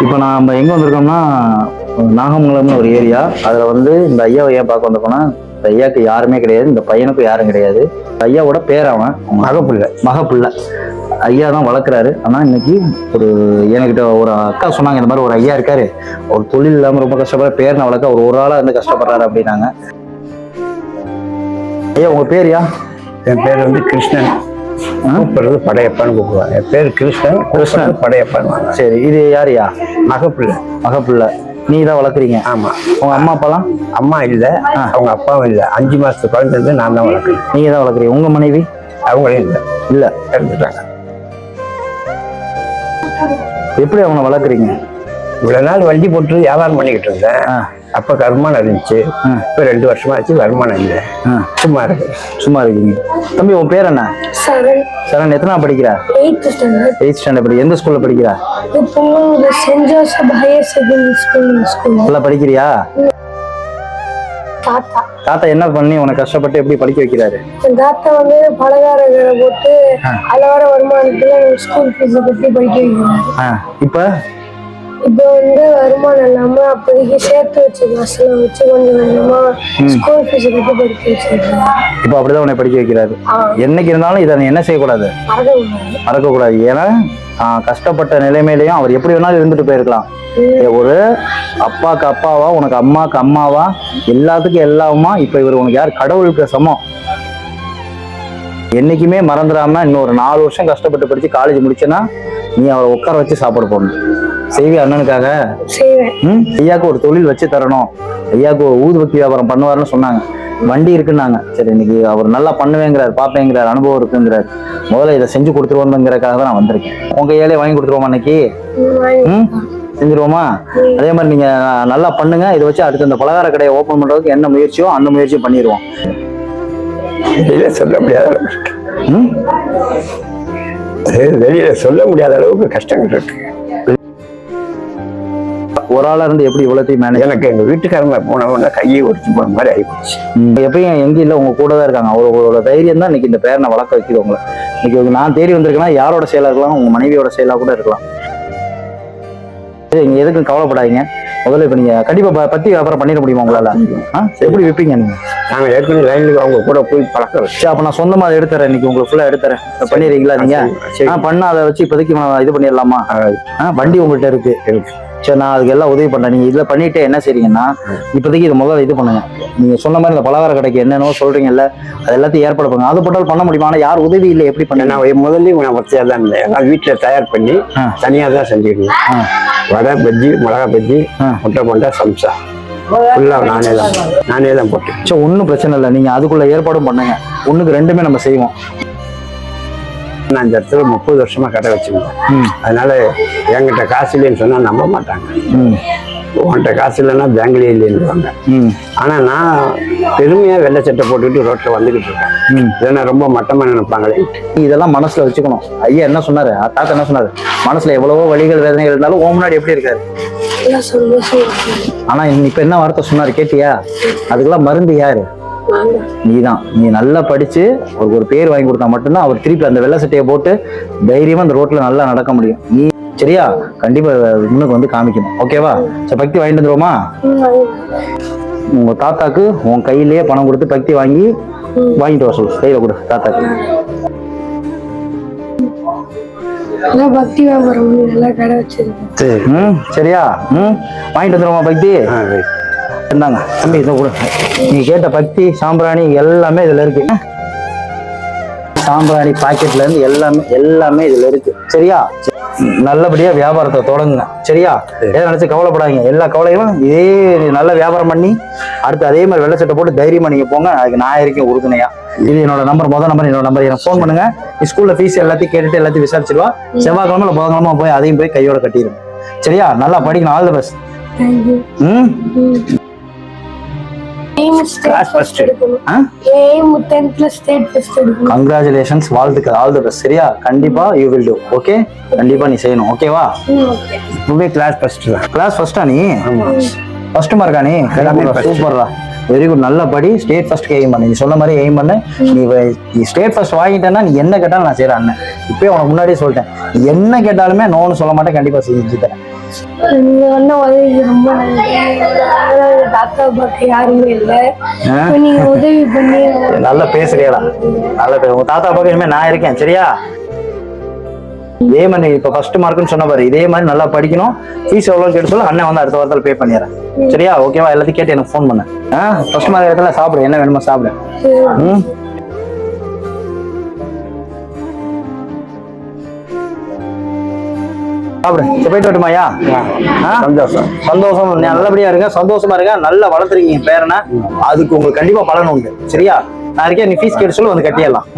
இப்போ நம்ம எங்கே வந்திருக்கோம்னா நாகமங்கலம்னு ஒரு ஏரியா. அதில் வந்து இந்த ஐயாவை ஏன் பார்க்க வந்திருக்கோம்னா, இந்த ஐயாவுக்கு யாருமே கிடையாது, இந்த பையனுக்கும் யாரும் கிடையாது. ஐயாவோட பேர் அவன் மகப்புள்ள ஐயா தான் வளர்க்குறாரு. ஆனால் இன்னைக்கு ஒரு என்கிட்ட ஒரு அக்கா சொன்னாங்க, இந்த மாதிரி ஒரு ஐயா இருக்காரு, ஒரு தொழில் இல்லாமல் ரொம்ப கஷ்டப்படுற, பேரனை வளர்க்க ஒரு ஆளாக இருந்து கஷ்டப்படுறாரு அப்படின்னாங்க. ஐயா உங்கள் பேர்யா? என் பேர் வந்து கிருஷ்ணன். கூப்பிடுறது படையப்பான்னு கூப்பிடுவாங்க. என் பேர் கிருஷ்ணன் படையப்பான்னு. சரி, இது யாரையா? மகப்புள்ள. நீ தான் வளர்க்குறீங்க? ஆமா. உங்க அம்மா அப்பாலாம்? அம்மா இல்லை, அவங்க அப்பாவும் இல்லை. 5 மாசத்து குழந்தை இருந்து நான் தான் வளர்க்குறேன். நீங்க தான் வளர்க்குறீங்க. உங்க மனைவி? அவங்களும் இல்லை, இறந்துட்டாங்க. எப்படி அவனை வளர்க்குறீங்க? இவ்வளவு நாள் வண்டி போட்டு வியாபாரம் பண்ணிக்கிட்டு இருந்தேன். அப்ப வருமானம் இருந்துச்சு. இப்ப 2 வருஷமா ஆச்சு, வருமானம் இல்லை. சும்மா இருக்கீங்க. தம்பி உன் பேர் என்ன? சரண். எத்தனை படிக்கிறா? 8th standard. படி. எந்த ஸ்கூல்ல படிக்கிறா? Saint Joseph higher secondary school. படிக்கிறியா? தாத்தா என்ன பண்ணி உனக்கு கஷ்டப்பட்டு எப்படி படிக்க வைக்கிறாரு? தாத்தா வந்து பலகார கடை போட்டு அதுல வர வருமானத்துல ஸ்கூல் ஃபீஸ் கட்டி படிக்க வைக்கிறாரு. இப்போ வந்து வருமானம் இல்லாம அப்போதைக்கு சேர்த்து வச்சு காசுலாம் வச்சு கொஞ்சம் கொஞ்சமா ஸ்கூல் ஃபீஸ் கட்டி படிக்க வச்சிருக்காங்க. இப்போ அப்படிதான் உன்னை படிக்க வைக்கிறாரு. என்னைக்கு இருந்தாலும் இதை என்ன செய்யக்கூடாது, மறக்கக்கூடாது. ஏன்னா கஷ்டப்பட்ட நிலைமையிலையும் அவர் எப்படி வேணாலும் இருந்துட்டு போயிருக்கலாம். ஒரு அப்பாக்கு அப்பாவா, உனக்கு அம்மாக்கு அம்மாவா, எல்லாத்துக்கும் எல்லாமா இப்ப இவர் உனக்கு யார்? கடவுளுக்கு சமம். என்னைக்குமே மறந்துடாம இன்னொரு 4 வருஷம் கஷ்டப்பட்டு படிச்சு காலேஜ் முடிச்சேன்னா நீ அவரை உட்கார வச்சு சாப்பாடு போடணும். செய்வி அண்ணனுக்காக? ஐயாவுக்கு ஒரு தொழில் வச்சு தரணும். ஐயாவுக்கு ஒரு ஊதுபத்தி வியாபாரம் பண்ணுவாருன்னு சொன்னாங்க. வண்டி இருக்குன்னாங்க. சரி, இன்னைக்கு அவர் நல்லா பண்ணுவேங்கிறார், பார்ப்பேங்கிறார், அனுபவம் இருக்குங்கிறார். முதல்ல இதை செஞ்சு கொடுத்துருவோங்கிறக்காக தான் நான் வந்திருக்கேன். உங்க ஏழையை வாங்கி கொடுத்துருவோமா இன்னைக்கு? செஞ்சிருவோமா? அதே மாதிரி நீங்க நல்லா பண்ணுங்க. இதை வச்சு அடுத்து இந்த பலகார கடையை ஓபன் பண்றதுக்கு என்ன முயற்சியோ அந்த முயற்சியை பண்ணிடுவோம். சொல்ல முடியாத வெளியில சொல்ல முடியாத அளவுக்கு கஷ்டங்கள் இருக்கு. ஒரு ஆளா இருந்து எப்படி இவ்வளோத்தையும் மேனேஜ்? எனக்கு எங்க வீட்டுக்காரங்க போனவங்க கையை ஒடிச்சு போன மாதிரி ஆயிப்போச்சு. எப்பயும் எங்க இல்லை, உங்க கூட தான் இருக்காங்க. அவங்களோட தைரியம் தான் இன்னைக்கு இந்த பேரனை வளர்க்க வைக்குது உங்களை. இன்னைக்கு நான் தேடி வந்திருக்கேன்னா யாரோட செயலா இருக்கலாம், உங்க மனைவியோட செயலா கூட இருக்கலாம். நீங்க எதுக்கும் கவலைப்படாதீங்க. முதல்ல இப்ப நீங்க கண்டிப்பா பத்தி வியாபாரம் பண்ணிட முடியுமா உங்களால? எப்படி விற்பீங்க நீங்க? நாங்க ஏற்கனவே லைன்ல அவங்க கூட போய் பழக்கம் வச்சு. அப்ப நான் சொந்தமா அதை எடுத்துறேன், இன்னைக்கு உங்களுக்கு ஃபுல்லா எடுத்துறேன். பண்ணிடுறீங்களா நீங்க? பண்ணா அதை வச்சு இப்போதைக்கு இது பண்ணிடலாமா? வண்டி உங்கள்கிட்ட இருக்கு. சரி, நான் அதுக்கு எல்லாம் உதவி பண்றேன். நீங்க இதுல பண்ணிட்டு என்ன செய்றீங்கன்னா, இப்போதைக்கு இது முதல்ல இது பண்ணுங்க. நீங்க சொன்ன மாதிரி இந்த பலகார கடைக்கு என்னென்னோ சொல்றீங்கல்ல, அது எல்லாத்தையும் ஏற்பாடு பண்ணுங்க. அது போட்டாலும் பண்ண முடியுமா? ஆனா யார் உதவி இல்லை, எப்படி பண்ண? நான் முதல்ல நான் ஒத்தையா தான் இருந்தேன். நான் வீட்டுல தயார் பண்ணி தனியா தான் செஞ்சுருக்கேன். வடை, பஜ்ஜி, மிளகா பஜ்ஜி, முட்டை போண்டா, சம்சா ஃபுல்லா நானே தான் போட்டேன். சரி, ஒன்றும் பிரச்சனை இல்லை. நீங்க அதுக்குள்ள ஏற்பாடும் பண்ணுங்க. 1க்கு 2மே நம்ம செய்வோம். நான் இந்த இடத்துல 30 வருஷமா கடை வச்சிருந்தேன். அதனால என்கிட்ட காசு இல்லைன்னு சொன்னா நம்ப மாட்டாங்க. உன்கிட்ட காசு இல்லைன்னா பேங்க்லயே இல்லைன்னுவாங்க. ஆனா நான் பெருமையா வெள்ளை சட்டை போட்டுக்கிட்டு ரோட்ல வந்துகிட்டு இருக்கேன். இதென்ன ரொம்ப மட்டமா நினைப்பாங்களே. இதெல்லாம் மனசுல வச்சுக்கணும். ஐயா என்ன சொன்னாரு, தாத்தா என்ன சொன்னாரு? மனசுல எவ்வளவோ வலிகள் வேதனைகள் இருந்தாலும் உன் முன்னாடி எப்படி இருக்காரு? ஆனா இப்ப என்ன வார்த்தை சொன்னாரு கேட்டியா? அதுக்கெல்லாம் மருந்து யாரு? நீதான். நீ நல்லா படிச்சு ஒரு பேர் வாங்கி கொடுத்தா மட்டும்தான் அவர் திருப்பி அந்த வெள்ளை சட்டையை போட்டு தைரியமா அந்த ரோட்ல நல்லா நடக்க முடியும். நீ சரியா? கண்டிப்பா முன்னுக்கு வந்து காமிக்கணும். ஓகேவா? சரி, பக்தி வாங்கிட்டு வந்துருவோமா? உங்க தாத்தாக்கு உன் கையிலேயே பணம் கொடுத்து பக்தி வாங்கிட்டு வர சொல்லு. கையில கொடு தாத்தாக்கு. பக்தி வியாபாரம் கடை வச்சிருக்கேன். சரியா? வாங்கிட்டு வந்துருவோமா பக்தி? இருந்தாங்க தம்பி, இதை கூட நீ கேட்ட பக்தி, சாம்பிராணி எல்லாமே இதுல இருக்கு. சாம்பிராணி பாக்கெட்ல இருந்து எல்லாமே இதுல இருக்கு. சரியா? நல்லபடியா வியாபாரத்தை தொடங்குங்க. சரியா? எதை நினைச்சு கவலைப்படாதீங்க. எல்லா கவலையும் இதே நல்ல வியாபாரம் பண்ணி அடுத்து அதே மாதிரி வெள்ளை சட்டை போட்டு தைரியமா நீங்க போங்க. அதுக்கு நான் இருக்கேன் உறுதுணையா. இது என்னோட நம்பர், முதல் நம்பர் என்னோட நம்பர். எனக்கு ஃபோன் பண்ணுங்க. ஸ்கூல்ல ஃபீஸ் எல்லாத்தையும் கேட்டுட்டு எல்லாத்தையும் விசாரிச்சிருவா. செவ்வாய்க்கிழமை இல்லை புதன்கிழமை போய் அதையும் போய் கையோட கட்டிடும். சரியா? நல்லா படிக்கணும். All the best. கங்க்ராச்சுலேஷன்ஸ், வாழ்த்துக்கள், ஆல் தி பெஸ்ட். சரியா? கண்டிப்பா யூ வில் டு. ஓகே, கண்டிப்பா நீ செய்யணும். ஓகேவா? இப்பவே கிளாஸ் ஃபர்ஸ்ட் தான். கிளாஸ் ஃபர்ஸ்டா நீ? ஃபர்ஸ்ட் மார்க்கா நீ? சூப்பர்ரா, வெரி குட். நல்லா படி, ஸ்டேட் ஃபர்ஸ்ட் எய்ம் பண்ணு. நீ சொன்ன மாதிரி எய்ம் பண்ணு. நீ ஸ்டேட் ஃபர்ஸ்ட் வாங்கிட்டேன்னா நீ என்ன கேட்டாலும் நான் செய்யறேன். அண்ணன் இப்பயே உனக்கு முன்னாடியே சொல்லிட்டேன், என்ன கேட்டாலுமே நோன்னு சொல்ல மாட்டேன், கண்டிப்பா செஞ்சு தரேன். நீங்க வந்து உதவி ரொம்ப நன்றி. எங்க தாத்தா பாக்க யாருமே இல்லை, நீங்க உதவி பண்ணி நல்லா பேசுறியாடா, நல்லா உங்க தாத்தா பக்கம் இனிமே நான் இருக்கேன் சரியா? இதே மாதிரி இப்ப ஃபர்ஸ்ட் மார்க்னு சொன்ன பாரு, இதே மாதிரி நல்லா படிக்கணும். ஃபீஸ் எவ்வளவு கேட்டு சொல்ல, அண்ணன் வந்து அடுத்த வாரத்தில் பே பண்ணிடுறேன் சரியா? ஓகேவா? எல்லாத்தையும் கேட்டு எனக்கு ஃபோன் பண்ண. ஃபர்ஸ்ட் மார்க் இடத்துல சாப்பிடு, என்ன வேணுமோ சாப்பிடு. சாப்பிடு. போயிட்டு வரட்டுமாயா? சந்தோஷம். சந்தோஷம். நல்லபடியா இருங்க, சந்தோஷமா இருங்க, நல்லா வளர்த்துருக்கீங்க பேரனை. அதுக்கு உங்களுக்கு கண்டிப்பா பலன் உண்டு சரியா? நான் இருக்கேன், நீ ஃபீஸ் கேட்டு சொல்லி வந்து கட்டிடலாம்.